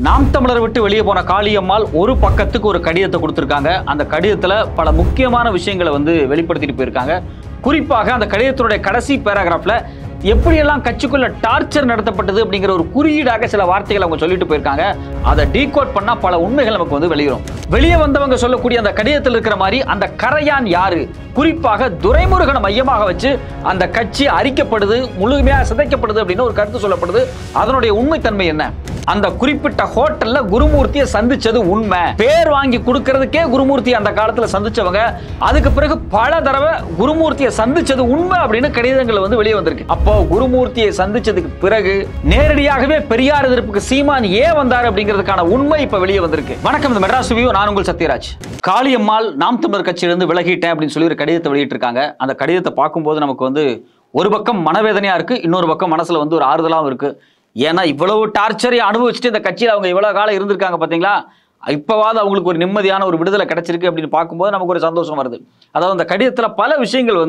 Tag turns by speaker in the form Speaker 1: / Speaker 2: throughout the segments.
Speaker 1: நாம் தமிழரை விட்டு வெளியே போன காளியம்மாள் ஒரு பக்கத்துக்கு ஒரு கடிதத்தை கொடுத்திருக்காங்க. அந்த கடிதத்துல பல முக்கியமான விஷயங்களை வெளிப்படுத்திட்டு போயிருக்காங்க. குறிப்பாக அந்த கடிதத்தினுடைய கடைசி பேராகிராஃப்ல எப்படியெல்லாம் கட்சிக்குள்ள டார்ச்சர் நடத்தப்பட்டது அப்படிங்கிற ஒரு குறியீடாக சில வார்த்தைகளை அவங்க சொல்லிட்டு போயிருக்காங்க. அதை டீகோட் பண்ணா பல உண்மைகள் நமக்கு வெளியிடும். வெளியே வந்தவங்க சொல்லக்கூடிய அந்த கடிதத்தில் இருக்கிற மாதிரி அந்த கரையான் யாரு, குறிப்பாக துரைமுருகனை மையமாக வச்சு அந்த கட்சி அரிக்கப்படுது, முழுமையாக சிதைக்கப்படுது அப்படின்னு ஒரு கருத்து சொல்லப்படுது. அதனுடைய உண்மைத்தன்மை என்ன? அந்த குறிப்பிட்ட ஹோட்டல்ல குருமூர்த்தியை சந்திச்சது உண்மை. பேர் வாங்கி கொடுக்கிறதுக்கே குருமூர்த்தி அந்த காலத்துல சந்திச்சவங்க, அதுக்கு பிறகு பல தடவை குருமூர்த்தியை சந்திச்சது உண்மை அப்படின்னு கடிதங்கள் வெளியே வந்திருக்கு. அப்போ குருமூர்த்தியை சந்திச்சதுக்கு பிறகு நேரடியாகவே பெரியார் எதிர்ப்புக்கு சீமான் ஏன் வந்தார் அப்படிங்கிறதுக்கான உண்மை இப்ப வெளியே வந்திருக்கு. வணக்கம், இந்த மெட்ராஸ் ரிவ்யூ, நான் உங்கள் சத்யராஜ். காளியம்மாள் நாம் தமிழர் கட்சியிலிருந்து விலகிட்டேன் அப்படின்னு சொல்லி ஒரு கடிதத்தை வெளியிட்டு இருக்காங்க. அந்த கடிதத்தை பார்க்கும்போது நமக்கு ஒரு பக்கம் மனவேதனையா இருக்கு, இன்னொரு பக்கம் மனசுல ஒரு ஆறுதலாகவும் இருக்கு. ஏன்னா இவ்வளவு டார்ச்சரை அனுபவிச்சுட்டு இந்த கட்சியில் அவங்க இவ்வளவு காலம் இருந்திருக்காங்க பார்த்தீங்களா, இப்போவாது அவங்களுக்கு ஒரு நிம்மதியான ஒரு விடுதலை கிடைச்சிருக்கு அப்படின்னு பார்க்கும்போது நமக்கு ஒரு சந்தோஷம் வருது. அதாவது அந்த கடிதத்தில் பல விஷயங்கள்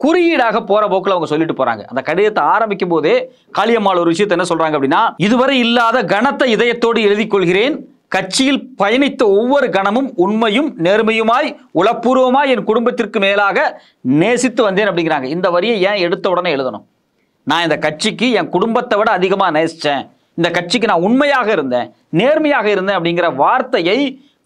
Speaker 1: குறியீடாக போற போக்கில் அவங்க சொல்லிட்டு போறாங்க. அந்த கடிதத்தை ஆரம்பிக்கும் போதே காளியம்மாள் ஒரு விஷயத்தை என்ன சொல்றாங்க அப்படின்னா, இதுவரை இல்லாத கனத்த இதயத்தோடு எழுதி கொள்கிறேன். கட்சியில் பயணித்த ஒவ்வொரு கணமும் உண்மையும் நேர்மையுமாய் உளப்பூர்வமாய் என் குடும்பத்திற்கு மேலாக நேசித்து வந்தேன் அப்படிங்கிறாங்க. இந்த வரியை ஏன் எடுத்த உடனே எழுதணும்? நான் இந்த கட்சிக்கு என் குடும்பத்தை விட அதிகமாக நேசித்தேன், இந்த கட்சிக்கு நான் உண்மையாக இருந்தேன், நேர்மையாக இருந்தேன் அப்படிங்கிற வார்த்தையை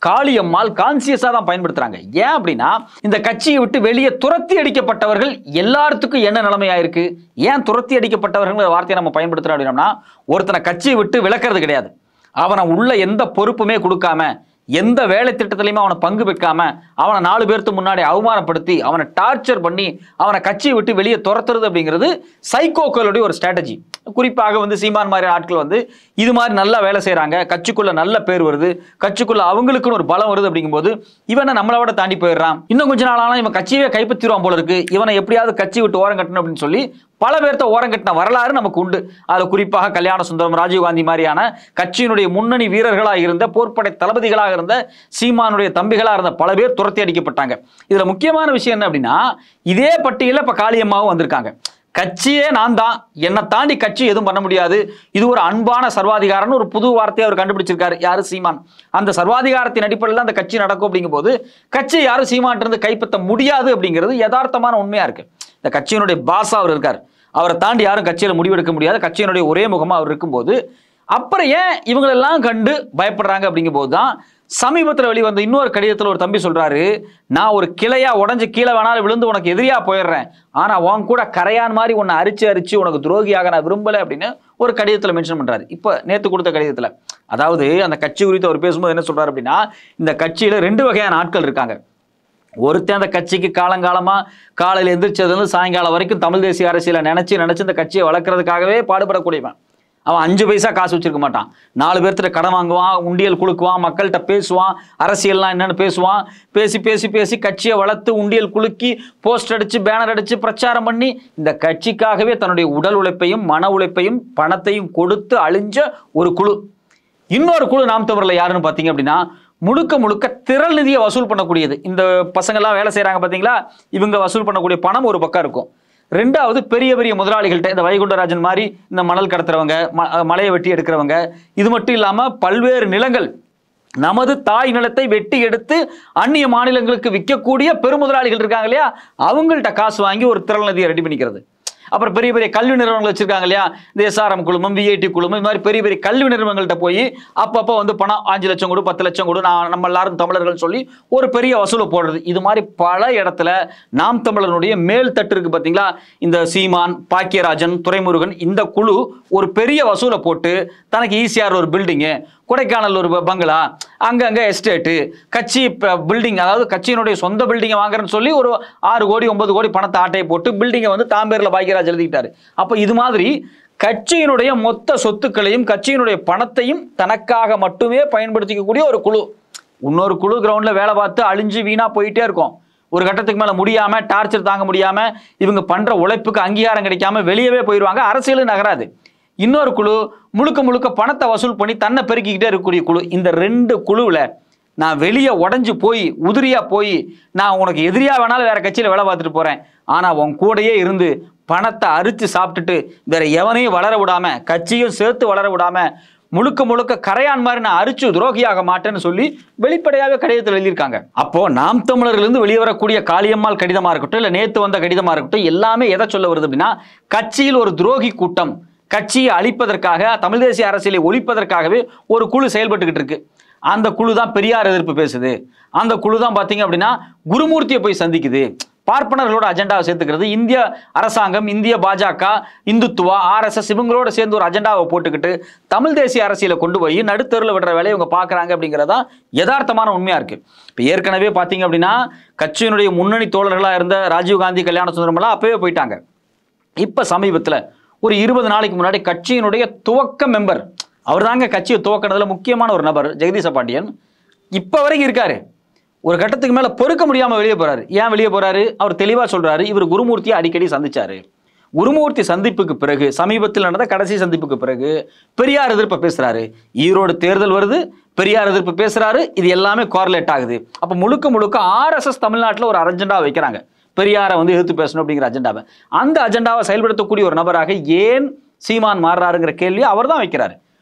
Speaker 1: காளியம்மாள் கான்சியஸாக தான் பயன்படுத்துறாங்க. ஏன் அப்படின்னா, இந்த கட்சியை விட்டு வெளியே துரத்தி அடிக்கப்பட்டவர்கள் எல்லாத்துக்கும் என்ன நிலைமையாயிருக்கு, ஏன் துரத்தி அடிக்கப்பட்டவர்கள் வார்த்தையை நம்ம பயன்படுத்துறோம் அப்படின்னா, ஒருத்தனை கட்சியை விட்டு விளக்குறது கிடையாது, அவனை உள்ள எந்த பொறுப்புமே கொடுக்காம, எந்த வேலை திட்டத்திலையுமே அவனை பங்கு வைக்காம, அவனை 4 பேருக்கு முன்னாடி அவமானப்படுத்தி, அவனை டார்ச்சர் பண்ணி, அவனை கட்சியை விட்டு வெளியே துரத்துறது அப்படிங்கிறது சைக்கோக்களுடைய ஒரு ஸ்ட்ராட்டஜி. குறிப்பாக சீமான் மாதிரி ஆட்கள் இது மாதிரி நல்லா வேலை செய்யறாங்க, கட்சிக்குள்ள நல்ல பேர் வருது, கட்சிக்குள்ள அவங்களுக்குன்னு ஒரு பலம் வருது அப்படிங்கும்போது இவனை நம்மளோட தாண்டி போயிடுறான், இன்னும் கொஞ்ச நாள் ஆனா இவன் கட்சியே கைப்பற்றிடுவான் போல இருக்கு, இவனை எப்படியாவது கட்சி விட்டு ஓரம் கட்டணும் அப்படின்னு சொல்லி பல பேர்த்த ஓரம் கட்டின வரலாறு நமக்கு உண்டு. அது குறிப்பாக கல்யாண சுந்தரம், ராஜீவ்காந்தி மாதிரியான கட்சியினுடைய முன்னணி வீரர்களாக இருந்த, போர்ப்படை தளபதிகளாக இருந்த, சீமானுடைய தம்பிகளாக இருந்த பல பேர் துரத்தி அடிக்கப்பட்டாங்க. இதுல முக்கியமான விஷயம் என்ன அப்படின்னா, இதே பட்டியலில் இப்ப காளியம்மாவும் வந்திருக்காங்க. கட்சியே நான் தான், என்னை தாண்டி கட்சி எதுவும் பண்ண முடியாது, இது ஒரு அன்பான சர்வாதிகாரம்னு ஒரு புது வார்த்தையை அவர் கண்டுபிடிச்சிருக்காரு. யாரு? சீமான். அந்த சர்வாதிகாரத்தின் அடிப்படையில் அந்த கட்சி நடக்கும் அப்படிங்கும் போது கட்சியை யாரும் சீமான் இருந்து கைப்பற்ற முடியாது அப்படிங்கிறது யதார்த்தமான உண்மையா இருக்கு. இந்த கட்சியினுடைய பாஸா அவர் இருக்கார், அவரை தாண்டி யாரும் கட்சியில முடிவெடுக்க முடியாது, கட்சியினுடைய ஒரே முகமா அவர் இருக்கும்போது அப்புறம் ஏன் இவங்களெல்லாம் கண்டு பயப்படுறாங்க அப்படிங்கும் போது தான் சமீபத்தில் வெளிவந்த இன்னொரு கடிதத்தில் ஒரு தம்பி சொல்றாரு, நான் ஒரு கிளையா உடஞ்சு கீழே வேணாலும் விழுந்து உனக்கு எதிரியா போயிடுறேன், ஆனா உன் கூட கரையான் மாதிரி உன்னை அரிச்சு உனக்கு துரோகியாக நான் விரும்பல அப்படின்னு ஒரு கடிதத்தில் மென்ஷன் பண்றாரு. இப்ப நேத்து கொடுத்த கடிதத்தில், அதாவது அந்த கட்சி குறித்து அவர் பேசும்போது என்ன சொல்றாரு அப்படின்னா, இந்த கட்சியில 2 வகையான ஆட்கள் இருக்காங்க. ஒருத்தன் அந்த கட்சிக்கு காலங்காலமா காலையில் எந்திரிச்சதுல சாயங்காலம் வரைக்கும் தமிழ் தேசிய அரசியலை நினைச்சு இந்த கட்சியை வளர்க்கறதுக்காகவே பாடுபடக்கூடியவன். அவன் 5 பைசா காசு வச்சிருக்க மாட்டான், 4 பேர்த்திட்ட கடன் வாங்குவான், உண்டியல் குலுக்குவான், மக்கள்கிட்ட பேசுவான், அரசியல்லாம் என்னன்னு பேசுவான், பேசி கட்சியை வளர்த்து உண்டியல் குலுக்கி போஸ்ட் அடிச்சு பேனர் அடிச்சு பிரச்சாரம் பண்ணி இந்த கட்சிக்காகவே தன்னுடைய உடல் உழைப்பையும் மன உழைப்பையும் பணத்தையும் கொடுத்து அழிஞ்ச ஒரு குழு. இன்னொரு குழு நாம் தமிழர்ல யாருன்னு பார்த்தீங்க அப்படின்னா, முழுக்க திரள் நிதியை வசூல் பண்ணக்கூடியது. இந்த பசங்கள்லாம் வேலை செய்யறாங்க பார்த்தீங்களா, இவங்க வசூல் பண்ணக்கூடிய பணம் ஒரு பக்கம் இருக்கும். 2வது பெரிய முதலாளிகள்கிட்ட, இந்த வைகுண்டராஜன் மாதிரி இந்த மணல் கடத்துறவங்க, மலையை வெட்டி எடுக்கிறவங்க, இது மட்டும் இல்லாம பல்வேறு நிலங்கள், நமது தாய் நிலத்தை வெட்டி எடுத்து அந்நிய மாநிலங்களுக்கு விற்கக்கூடிய பெருமுதலாளிகள் இருக்காங்க இல்லையா, அவங்கள்ட்ட காசு வாங்கி ஒரு திரள் நிதியை ரெடி பண்ணிக்கிறது. அப்புறம் பெரிய கல்வி நிறுவனங்கள் வச்சிருக்காங்க இல்லையா, இந்த SRM குழுமம், VIT குழுமம், இது மாதிரி பெரிய கல்வி நிறுவனங்கள்ட்ட போய் அப்பப்போ பணம் 5 லட்சம் கொடு, 10 லட்சம் கொடு, நம்ம எல்லாரும் தமிழர்கள் சொல்லி ஒரு பெரிய வசூலை போடுறது. இது மாதிரி பல இடத்துல நாம் தமிழனுடைய மேல் தட்டு இருக்கு பார்த்தீங்களா, இந்த சீமான், பாக்கியராஜன், துரைமுருகன், இந்த குழு ஒரு பெரிய வசூலை போட்டு தனக்கு ஈஸியாக ஒரு பில்டிங்கு, கொடைக்கானல் ஒரு பங்களா, அங்கங்க எஸ்டேட்டு, கட்சி பில்டிங், அதாவது கட்சியினுடைய சொந்த பில்டிங்கை வாங்குறேன்னு சொல்லி ஒரு 6 கோடி 9 கோடி பணத்தை ஆட்டையை போட்டு பில்டிங்கை தாம்பேரில் பாக்கியராஜ் எழுதிக்கிட்டாரு. அப்போ இது மாதிரி கட்சியினுடைய மொத்த சொத்துக்களையும் கட்சியினுடைய பணத்தையும் தனக்காக மட்டுமே பயன்படுத்திக்கக்கூடிய ஒரு குழு. இன்னொரு குழு கிரவுண்ட்ல வேலை பார்த்து அழிஞ்சு வீணா போயிட்டே இருக்கும். ஒரு கட்டத்துக்கு மேல முடியாம, டார்ச்சர் தாங்க முடியாம, இவங்க பண்ற உழைப்புக்கு அங்கீகாரம் கிடைக்காம வெளியவே போயிடுவாங்க, அரசியலும் நகராது. இன்னொரு குழு முழுக்க பணத்தை வசூல் பண்ணி தன்னை பெருக்கிக்கிட்டே இருக்கக்கூடிய குழு. இந்த 2 குழுவில் நான் வெளியே உடஞ்சு போய் உதிரியா போய் நான் உனக்கு எதிரியா வேணாலும் வேற கட்சியில் வேலை பார்த்துட்டு போறேன், ஆனா உன் கூடையே இருந்து பணத்தை அரிச்சு சாப்பிட்டுட்டு வேற எவனையும் வளர விடாம, கட்சியும் சேர்த்து வளர விடாம, முழுக்க முழுக்க கரையான் மாதிரி நான் அரிச்சு துரோகியாக மாட்டேன்னு சொல்லி வெளிப்படையாகவே கடிதத்தில் எழுதியிருக்காங்க. அப்போ நாம் தமிழர்லேருந்து வெளியே வரக்கூடிய காளியம்மாள் கடிதமா இருக்கட்டும், இல்லை நேற்று வந்த கடிதமா இருக்கட்டும், எல்லாமே எதை சொல்ல வருது அப்படின்னா, கட்சியில் ஒரு துரோகி கூட்டம் கட்சியை அழிப்பதற்காக, தமிழ் தேசிய அரசியலை ஒழிப்பதற்காகவே ஒரு குழு செயல்பட்டுக்கிட்டு இருக்கு. அந்த குழு தான் பெரியார் எதிர்ப்பு பேசுது. அந்த குழு தான் பார்த்தீங்க அப்படின்னா குருமூர்த்தியை போய் சந்திக்குது, பார்ப்பனர்களோட அஜெண்டாவை சேர்த்துக்கிறது. இந்திய அரசாங்கம், இந்திய பாஜக, இந்துத்துவா, RSS இவங்களோட சேர்ந்து ஒரு அஜெண்டாவை போட்டுக்கிட்டு தமிழ் தேசிய அரசியலை கொண்டு போய் நடுத்தருவில் விடுற வேலையை இவங்க பார்க்குறாங்க அப்படிங்கிறதா யதார்த்தமான உண்மையாக இருக்குது. இப்போ ஏற்கனவே பார்த்தீங்க அப்படின்னா கட்சியினுடைய முன்னணி தோழர்களாக இருந்த ராஜீவ்காந்தி, கல்யாண சுந்தரமெல்லாம் அப்பவே போயிட்டாங்க. இப்போ சமீபத்தில் ஒரு 20 நாளைக்கு முன்னாடி கட்சியினுடைய துவக்க மெம்பர், அவர் தாங்க கட்சியை துவக்கினதுல முக்கியமான ஒரு நபர், ஜெகதீச பாண்டியன், இப்போ வரைக்கும் இருக்காரு. ஒரு கட்டத்துக்கு மேலே பொறுக்க முடியாமல் வெளியே போறாரு. ஏன் வெளியே போறாரு? அவர் தெளிவாக சொல்றாரு, இவர் குருமூர்த்தியை அடிக்கடி சந்திச்சாரு. குருமூர்த்தி சந்திப்புக்கு பிறகு, சமீபத்தில் நடந்த கடைசி சந்திப்புக்கு பிறகு பெரியார் எதிர்ப்பு பேசுறாரு. ஈரோடு தேர்தல் வருது, பெரியார் எதிர்ப்பு பேசுறாரு. இது எல்லாமே கோரிலேட் ஆகுது. அப்போ முழுக்க முழுக்க RSS தமிழ்நாட்டில் ஒரு அஜெண்டா வைக்கிறாங்க, பெரியாரை வந்து எதிர்த்து பேசணும் அப்படிங்கிற அஜெண்டாவை. அந்த அஜெண்டாவை செயல்படுத்தக்கூடிய ஒரு நபராக ஏன் சீமான் மாறுறாருங்கிற கேள்வி அவர் தான் வைக்கிறாரு.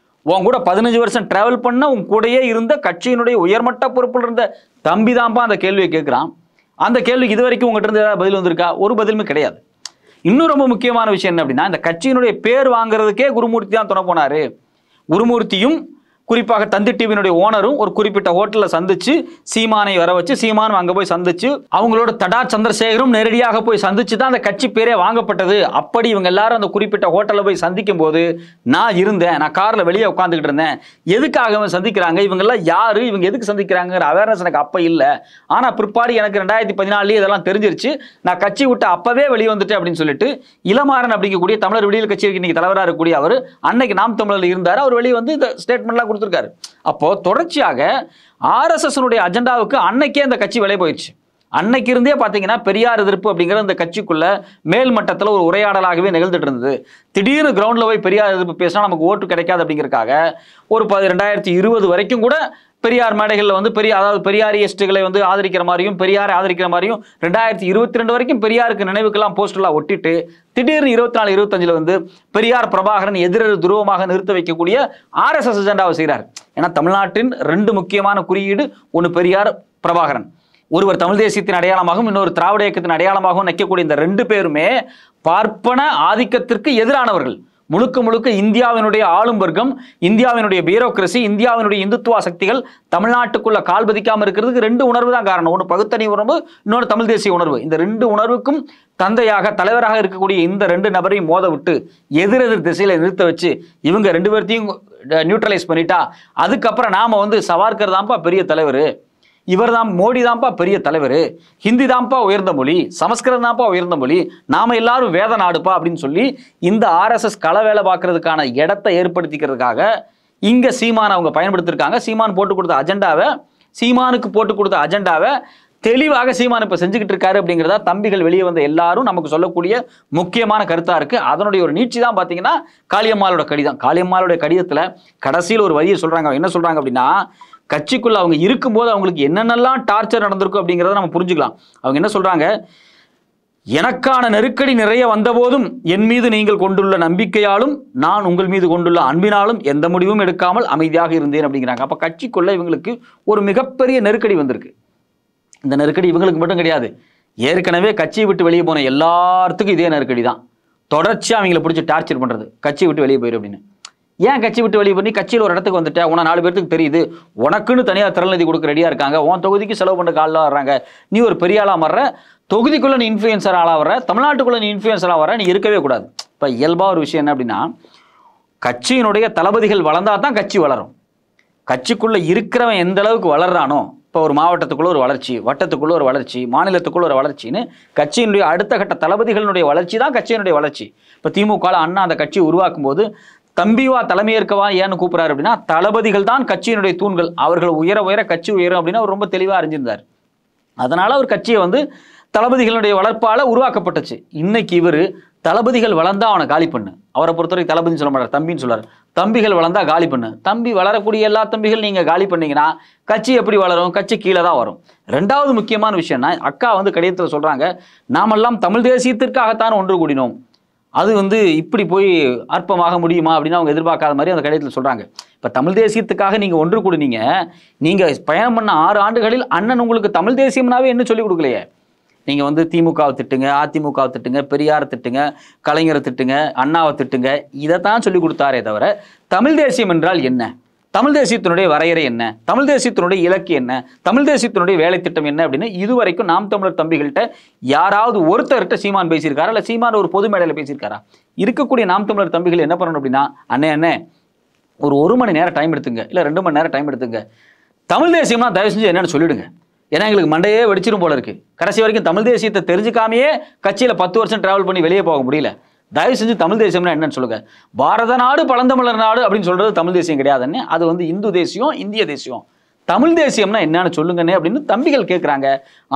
Speaker 1: உன் கூட 15 வருஷம் டிராவல் பண்ண, உன் கூடயே இருந்த கட்சியினுடைய உயர்மட்ட பொறுப்பில் இருந்த தம்பி தான்ப்பா அந்த கேள்வியை கேட்குறான். அந்த கேள்விக்கு இது வரைக்கும் உங்ககிட்ட இருந்து ஏதாவது பதில் வந்திருக்கா? ஒரு பதிலுமே கிடையாது. இன்னும் ரொம்ப முக்கியமான விஷயம் என்ன அப்படின்னா, இந்த கட்சியினுடைய பேர் வாங்குறதுக்கே குருமூர்த்தி தான் துணை போனாரு. குருமூர்த்தியும் குறிப்பாக தந்தி டிவியினுடைய ஓனரும் ஒரு குறிப்பிட்ட ஹோட்டலில் சந்திச்சு சீமானை வர வச்சு, சீமானும் அங்கே போய் சந்திச்சு, அவங்களோட தடா சந்திரசேகரும் நேரடியாக போய் சந்திச்சு தான் அந்த கட்சி பேரே வாங்கப்பட்டது. அப்படி இவங்க எல்லாரும் அந்த குறிப்பிட்ட ஹோட்டலில் போய் சந்திக்கும் போது நான் இருந்தேன், நான் காரில் வெளியே உட்காந்துக்கிட்டு இருந்தேன். எதுக்காக சந்திக்கிறாங்க, இவங்கெல்லாம் யாரு, இவங்க எதுக்கு சந்திக்கிறாங்கிற அவேர்னஸ் எனக்கு அப்போ இல்லை. ஆனால் பிற்பாடு எனக்கு 2014 இதெல்லாம் தெரிஞ்சிருச்சு, நான் கட்சி விட்டு அப்பவே வெளியே வந்துட்டேன் அப்படின்னு சொல்லிட்டு இளமாறன் அப்படிங்கக்கூடிய தமிழர் விடியல் கட்சிக்கு இன்னைக்கு தலைவராக இருக்கக்கூடிய அவர் அன்னைக்கு நாம் தமிழர் இருந்தார். அவர் வெளியே வந்து இந்த ஸ்டேட்மெண்ட்லாம் கொடுத்திருக்காரு. அப்போ தொடர்ச்சியாக RSS அஜெண்டாவுக்கு அன்னைக்கே இந்த கட்சி விலை போயிடுச்சு. அன்னைக்கு இருந்தே பார்த்தீங்கன்னா பெரியார் எதிர்ப்பு அப்படிங்கிற இந்த கட்சிக்குள்ள மேல் மட்டத்தில் ஒரு உரையாடலாகவே நிகழ்ந்துட்டு இருந்தது. திடீர்னு கிரவுண்ட்ல போய் பெரியார் எதிர்ப்பு பேசினா நமக்கு ஓட்டு கிடைக்காது அப்படிங்கிறதுக்காக ஒரு 2020 வரைக்கும் கூட பெரியார் மேடைகளில் வந்து அதாவது பெரியாரியஸ்டுகளை வந்து ஆதரிக்கிற மாதிரியும், பெரியாரை ஆதரிக்கிற மாதிரியும் 2022 வரைக்கும் பெரியாருக்கு நினைவுக்கெல்லாம் போஸ்டர்லாம் ஒட்டிட்டு திடீர்னு 24, 25 வந்து பெரியார் பிரபாகரன் எதிரெதிர் துருவமாக நிறுத்த வைக்கக்கூடிய RSS அஜெண்டாவை செய்கிறார். ஏன்னா தமிழ்நாட்டின் 2 முக்கியமான குறியீடு, ஒன்று பெரியார், பிரபாகரன். ஒருவர் தமிழ் தேசியத்தின் அடையாளமாகவும் இன்னொரு திராவிட இயக்கத்தின் அடையாளமாகவும் நிற்கக்கூடிய இந்த 2 பேருமே பார்ப்பன ஆதிக்கத்திற்கு எதிரானவர்கள். முழுக்க முழுக்க இந்தியாவினுடைய ஆளும் வர்க்கம், இந்தியாவினுடைய பியூரோக்ரசி, இந்தியாவினுடைய இந்துத்துவ சக்திகள் தமிழ்நாட்டுக்குள்ள கால் பதிக்காமல் இருக்கிறதுக்கு 2 உணர்வு தான் காரணம். ஒன்று பகுத்தனி உணர்வு, இன்னொன்று தமிழ் தேசிய உணர்வு. இந்த 2 உணர்வுக்கும் தந்தையாக தலைவராக இருக்கக்கூடிய இந்த 2 நபரையும் மோத விட்டு எதிரெதிர் திசையில நிறுத்த வச்சு இவங்க 2 பேர்த்தையும் நியூட்ரலைஸ் பண்ணிட்டா அதுக்கப்புறம் நாம வந்து சவார்கர் தான்ப்பா பெரிய தலைவர், இவர் தான் மோடி தான்ப்பா பெரிய தலைவர், ஹிந்தி தான்ப்பா உயர்ந்த மொழி, சமஸ்கிருதம் தான்ப்பா உயர்ந்த மொழி, நாம எல்லாரும் வேத நாடுப்பா அப்படின்னு சொல்லி இந்த RSS கள வேலை பார்க்கறதுக்கான இடத்தை ஏற்படுத்திக்கிறதுக்காக இங்க சீமான் அவங்க பயன்படுத்திருக்காங்க. சீமான் போட்டு கொடுத்த அஜெண்டாவை, சீமானுக்கு போட்டு கொடுத்த அஜெண்டாவை தெளிவாக சீமான் இப்ப செஞ்சுக்கிட்டு இருக்காரு அப்படிங்கிறதா தம்பிகள் வெளியே வந்த எல்லாரும் நமக்கு சொல்லக்கூடிய முக்கியமான கருத்தா இருக்கு. அதனுடைய ஒரு நீட்சி தான் பாத்தீங்கன்னா காளியம்மாளோட கடிதம். காளியம்மாளுடைய கடிதத்துல கடைசியில் ஒரு வரியை சொல்றாங்க. என்ன சொல்றாங்க அப்படின்னா, கட்சிக்குள்ள அவங்க இருக்கும்போது அவங்களுக்கு என்னென்னலாம் டார்ச்சர் நடந்திருக்கும் அப்படிங்கிறத நம்ம புரிஞ்சுக்கலாம். அவங்க என்ன சொல்றாங்க, எனக்கான நெருக்கடி நிறைய வந்தபோதும் என் மீது நீங்கள் கொண்டுள்ள நம்பிக்கையாலும் நான் உங்கள் மீது கொண்டுள்ள அன்பினாலும் எந்த முடிவும் எடுக்காமல் அமைதியாக இருந்தேன் அப்படிங்கிறாங்க. அப்ப கட்சிக்குள்ள இவங்களுக்கு ஒரு மிகப்பெரிய நெருக்கடி வந்திருக்கு. இந்த நெருக்கடி இவங்களுக்கு மட்டும் கிடையாது, ஏற்கனவே கட்சியை விட்டு வெளியே போன எல்லாத்துக்கும் இதே நெருக்கடி தான். தொடர்ச்சியாக அவங்களை பிடிச்சி டார்ச்சர் பண்றது, கட்சியை விட்டு வெளியே போயிரு அப்படின்னு. ஏன் கட்சி விட்டு வெளியே பண்ணி கட்சியில் ஒரு இடத்துக்கு வந்துட்டேன், உன 4 பேருக்கு தெரியுது, உனக்குன்னு தனியாக திரள் நிதி கொடுக்க ரெடியாக இருக்காங்க, உன் தொகுதிக்கு செலவு பண்ண காலில் வர்றாங்க, நீ ஒரு பெரிய ஆளாக வர்ற, தொகுதிக்குள்ளே நீ இன்ஃப்ளூயன்சர் ஆளாக வர்ற, தமிழ்நாட்டுக்குள்ளே நீ இன்ஃப்ளூயன்சராக வர்ற, நீ இருக்கவே கூடாது. இப்போ இயல்பாக ஒரு விஷயம் என்ன அப்படின்னா, கட்சியினுடைய தளபதிகள் வளர்ந்தால் தான் கட்சி வளரும். கட்சிக்குள்ளே இருக்கிறவன் எந்த அளவுக்கு வளர்றானோ, இப்போ ஒரு மாவட்டத்துக்குள்ள ஒரு வளர்ச்சி, வட்டத்துக்குள்ள ஒரு வளர்ச்சி, மாநிலத்துக்குள்ள ஒரு வளர்ச்சின்னு கட்சியினுடைய அடுத்த கட்ட தளபதிகளுடைய வளர்ச்சி தான் கட்சியினுடைய வளர்ச்சி. இப்போ திமுக அண்ணா அந்த கட்சியை உருவாக்கும் போது தம்பிவா தலைமையேற்கவா ஏன்னு கூப்பிடுறாரு அப்படின்னா, தளபதிகள் தான் கட்சியினுடைய தூண்கள், அவர்கள் உயர உயர கட்சி உயரும் அப்படின்னு அவர் ரொம்ப தெளிவாக அறிஞ்சிருந்தார். அதனால அவர் கட்சியை வந்து தளபதிகளுடைய வளர்ப்பால உருவாக்கப்பட்டுச்சு. இன்னைக்கு இவர் தளபதிகள் வளர்ந்தா அவனை காலி பண்ணு, அவரை பொறுத்தவரை தளபதினு சொல்ல மாட்டார், தம்பின்னு சொல்றாரு. தம்பிகள் வளர்ந்தா காலி பண்ணு, தம்பி வளரக்கூடிய எல்லா தம்பிகள் நீங்க காலி பண்ணீங்கன்னா கட்சி எப்படி வளரும், கட்சி கீழே தான் வரும். 2வது முக்கியமான விஷயம்னா, அக்கா வந்து கடிதத்தில் சொல்றாங்க, நாமெல்லாம் தமிழ் தேசியத்திற்காகத்தான் ஒன்று கூடினோம், அது வந்து இப்படி போய் அற்பமாக முடியுமா அப்படின்னு அவங்க எதிர்பார்க்காத மாதிரி அந்த கடிதத்தில் சொல்றாங்க. இப்ப தமிழ் தேசியத்துக்காக நீங்க ஒன்று கூடுனீங்க, நீங்க பயணம் பண்ண 6 ஆண்டுகளில் அண்ணன் உங்களுக்கு தமிழ் தேசியம்னாவே என்ன சொல்லிக் கொடுக்கலையே. நீங்க வந்து திமுகவை திட்டுங்க, அதிமுகவை திட்டுங்க, பெரியாரை திட்டுங்க, கலைஞரை திட்டுங்க, அண்ணாவை திட்டுங்க, இதைத்தான் சொல்லிக் கொடுத்தாரே தவிர தமிழ் தேசியம் என்றால் என்ன, தமிழ் தேசியத்தினுடைய வரையறை என்ன, தமிழ் தேசியத்தினுடைய இலக்கு என்ன, தமிழ் தேசியத்தினுடைய வேலை திட்டம் என்ன அப்படின்னு இதுவரைக்கும் நாம் தமிழர் தம்பிகள்கிட்ட யாராவது ஒருத்தர்கிட்ட சீமான் பேசியிருக்காரா, இல்லை சீமான் ஒரு பொது மேடையில் பேசியிருக்காரா? இருக்கக்கூடிய நாம் தமிழர் தம்பிகள் என்ன பண்ணணும் அப்படின்னா, அண்ணே ஒரு 1 மணி நேரம் டைம் எடுத்துங்க, இல்லை 2 மணி நேரம் டைம் எடுத்துங்க, தமிழ் தேசியம்னா தயவு செஞ்சு என்னன்னு சொல்லிடுங்க. ஏன்னா எங்களுக்கு மண்டையே வெடிச்சிரும் போல இருக்கு. கடைசி வரைக்கும் தமிழ் தேசியத்தை தெரிஞ்சுக்காமையே கட்சியில் 10 வருஷம் டிராவல் பண்ணி வெளியே போக முடியல. தயவு செஞ்சு தமிழ் தேசியம்னா என்னன்னு சொல்லுங்க. பாரத நாடு பழந்தமிழர் நாடு அப்படின்னு சொல்றது தமிழ் தேசியம் கிடையாதுன்னு, அது வந்து இந்து தேசியம், இந்திய தேசியம். தமிழ் தேசியம்னா என்னன்னு சொல்லுங்கன்னே அப்படின்னு தம்பிகள் கேட்குறாங்க.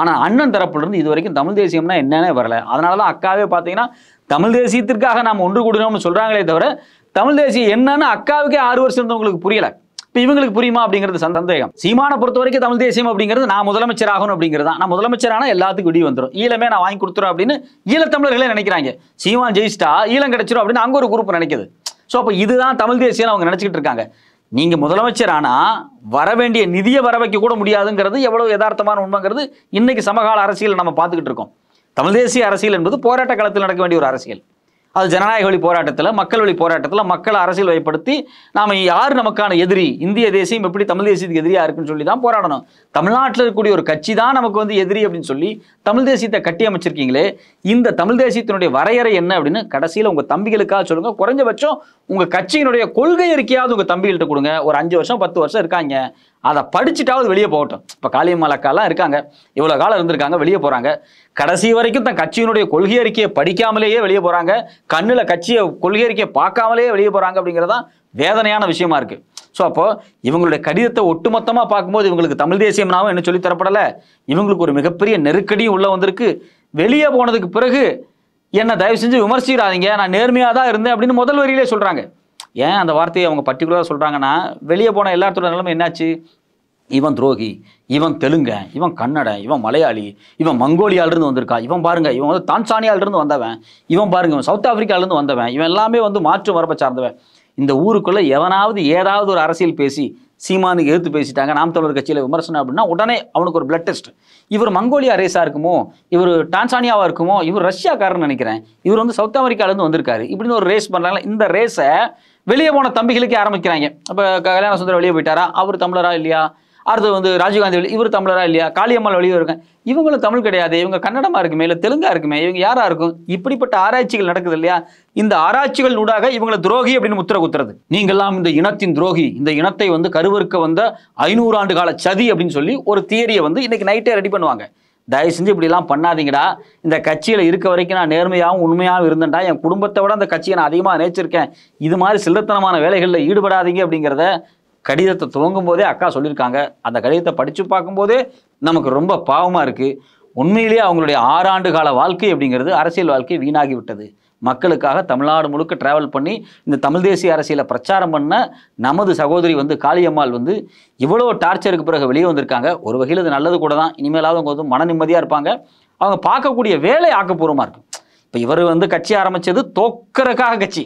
Speaker 1: ஆனால் அண்ணன் தரப்புல இருந்து இது வரைக்கும் தமிழ் தேசியம்னா என்னன்னே வரல. அதனால தான் அக்காவே பார்த்தீங்கன்னா தமிழ் தேசியத்திற்காக நாம் ஒன்று கூடணும்னு சொல்றாங்களே தவிர தமிழ் தேசியம் என்னன்னு அக்காவுக்கே 6 வருஷம் இருந்தவங்களுக்கு புரியல. இப்போ இவங்களுக்கு புரியுமா அப்படிங்கிறது சந்தேகம். சீமானை பொறுத்த வரைக்கும் தமிழ் தேசியம் அப்படிங்கிறது நான் முதலமைச்சர் ஆகணும் அப்படிங்கிறது தான். நான் முதலமைச்சரான எல்லாத்துக்கும் விடி வந்துடும், ஈழமே நான் வாங்கி கொடுத்துரும் அப்படின்னு ஈழத்தமிழர்களே நினைக்கிறாங்க. சீமான் ஜெயிச்சிட்டா ஈழம் கிடைச்சிரும் அப்படின்னு அங்கே ஒரு குரூப் நினைக்குது. ஸோ அப்போ இதுதான் தமிழ் தேசியம் அவங்க நினைச்சிக்கிட்டு இருக்காங்க. நீங்க முதலமைச்சர் ஆனா வர வேண்டிய நிதியை வர வைக்க கூட முடியாதுங்கிறது எவ்வளவு யதார்த்தமான உண்மைங்கிறது இன்னைக்கு சமகால அரசியல் நம்ம பார்த்துக்கிட்டு இருக்கோம். தமிழ் தேசிய அரசியல் என்பது போராட்ட களத்தில் நடக்க வேண்டிய ஒரு அரசியல். அது ஜனநாயக வழி போராட்டத்தில், மக்கள் வழி போராட்டத்தில் மக்களை அரசியல் வயப்படுத்தி நாம யார் நமக்கான எதிரி, இந்திய தேசியம் எப்படி தமிழ் தேசியத்துக்கு எதிரியா இருக்குன்னு சொல்லி தான் போராடணும். தமிழ்நாட்டில் இருக்கக்கூடிய ஒரு கட்சி தான் நமக்கு வந்து எதிரி அப்படின்னு சொல்லி தமிழ் தேசியத்தை கட்டி அமைச்சிருக்கீங்களே, இந்த தமிழ் தேசியத்தினுடைய வரையறை என்ன அப்படின்னு கடைசியில் உங்க தம்பிகளுக்காக சொல்லுங்க. குறைஞ்சபட்சம் உங்க கட்சியினுடைய கொள்கை அறிக்கையாவது உங்க தம்பிகள்கிட்ட கொடுங்க. ஒரு 5 வருஷம் 10 வருஷம் இருக்காங்க, அதை படிச்சுட்டாவது வெளியே போகட்டும். இப்போ காளியம்மாள் அக்காலாம் இருக்காங்க, இவ்வளோ காலம் இருந்திருக்காங்க, வெளியே போகிறாங்க. கடைசி வரைக்கும் தன் கட்சியினுடைய கொள்கை அறிக்கையை படிக்காமலேயே வெளியே போகிறாங்க, கண்ணில் கட்சியை கொள்கை அறிக்கையை பார்க்காமலேயே வெளியே போகிறாங்க. அப்படிங்கிறதான் வேதனையான விஷயமா இருக்கு. ஸோ அப்போ இவங்களுடைய கடிதத்தை ஒட்டுமொத்தமாக பார்க்கும்போது இவங்களுக்கு தமிழ் தேசியம்னாவும் என்ன சொல்லி தரப்படலை, இவங்களுக்கு ஒரு மிகப்பெரிய நெருக்கடியும் உள்ள வந்திருக்கு. வெளியே போனதுக்கு பிறகு என்ன தயவு செஞ்சு விமர்சிக்கிறாதீங்க, நான் நேர்மையாக தான் இருந்தேன் அப்படின்னு முதல் வரியிலே சொல்கிறாங்க. ஏன் அந்த வார்த்தையை அவங்க பர்டிகுலராக சொல்கிறாங்கன்னா, வெளியே போன எல்லாத்தோட நிலைமை என்னாச்சு, இவன் துரோகி, இவன் தெலுங்கன், இவன் கன்னடன், இவன் மலையாளி, இவன் மங்கோலியாவிலிருந்து வந்திருக்கா, இவன் பாருங்க இவன் வந்து தான்சானியாவிலிருந்து வந்தவன், இவன் பாருங்க இவன் சவுத் ஆப்பிரிக்காவிலிருந்து வந்தவன், இவன் எல்லாமே வந்து மாற்று மரபை சார்ந்தவன். இந்த ஊருக்குள்ளே எவனாவது ஏதாவது ஒரு அரசியல் பேசி சீமானுக்கு எதிர்த்து பேசிட்டாங்க, நாம் தமிழர் கட்சியில் விமர்சனம் அப்படின்னா உடனே அவனுக்கு ஒரு பிளட் டெஸ்ட். இவர் மங்கோலியா ரேஸாக இருக்குமோ, இவர் டான்சானியாவாக இருக்குமோ, இவர் ரஷ்யாக்காரன்னு நினைக்கிறேன், இவர் வந்து சவுத் ஆப்பிரிக்காவிலேருந்து வந்திருக்காரு, இப்படின்னு ஒரு ரேஸ் பண்ணுறாங்களா. இந்த ரேஸை வெளியே போன தம்பிகளுக்கே ஆரம்பிக்கிறாங்க. அப்போ கல்யாண சுந்தரம் வெளியே போயிட்டாரா, அவர் தமிழரா இல்லையா, அடுத்து வந்து ராஜீவ்காந்தி இவர் தமிழரா இல்லையா, காளியம்மாள் வெளியே இருக்காங்க, இவங்களும் தமிழ் கிடையாது, இவங்க கன்னடமா இருக்குமே, இல்லை தெலுங்கா இருக்குமே, இவங்க யாரா இருக்கும், இப்படிப்பட்ட ஆராய்ச்சிகள் நடக்குது இல்லையா. இந்த ஆராய்ச்சிகள் ஊடாக இவங்களை துரோகி அப்படின்னு முத்திர குத்துறது. நீங்கள்லாம் இந்த இனத்தின் துரோகி, இந்த இனத்தை வந்து கருவறுக்க வந்த 500 ஆண்டு கால சதி அப்படின்னு சொல்லி ஒரு தியரியை வந்து இன்னைக்கு நைட்டே ரெடி பண்ணுவாங்க. தயவு செஞ்சு இப்படிலாம் பண்ணாதீங்கடா. இந்த கட்சியில் இருக்க வரைக்கும் நான் நேர்மையாகவும் உண்மையாகவும் இருந்தேன்டா, என் குடும்பத்தை விட அந்த கட்சியை நான் அதிகமாக நேசிச்சிருக்கேன், இது மாதிரி சில்லத்தனமான வேலைகளில் ஈடுபடாதீங்க அப்படிங்கிறத கடிதத்தை துவங்கும் போதே அக்கா சொல்லியிருக்காங்க. அந்த கடிதத்தை படித்து பார்க்கும்போதே நமக்கு ரொம்ப பாவமாக இருக்குது. உண்மையிலேயே அவங்களுடைய 6 ஆண்டு கால வாழ்க்கை அப்படிங்கிறது அரசியல் வாழ்க்கை வீணாகி விட்டது. மக்களுக்காக தமிழ்நாடு முழுக்க டிராவல் பண்ணி இந்த தமிழ் தேசிய அரசியலை பிரச்சாரம் பண்ண நமது சகோதரி வந்து காளியம்மாள் வந்து இவ்வளோ டார்ச்சருக்கு பிறகு வெளியே வந்திருக்காங்க. ஒரு வகையில் இது நல்லது கூட தான். இனிமேலாவது அவங்க வந்து மன நிம்மதியாக இருப்பாங்க. அவங்க பார்க்கக்கூடிய வேலை ஆக்கப்பூர்வமாக இருக்கும். இப்போ இவர் வந்து கட்சி ஆரம்பித்தது தோக்கறக்காக கட்சி,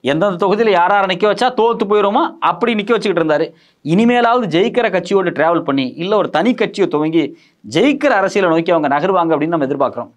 Speaker 1: எந்தெந்த தொகுதியில் யார் நிற்க வச்சா தோத்து போயிடுமோ அப்படி நிற்க வச்சுக்கிட்டு இருந்தார். இனிமேலாவது ஜெயிக்கிற கட்சியோடு டிராவல் பண்ணி இல்லை ஒரு தனி கட்சியை துவங்கி ஜெயிக்கிற அரசியலை நோக்கி அவங்க நகருவாங்க அப்படின்னு நம்ம எதிர்பார்க்குறோம்.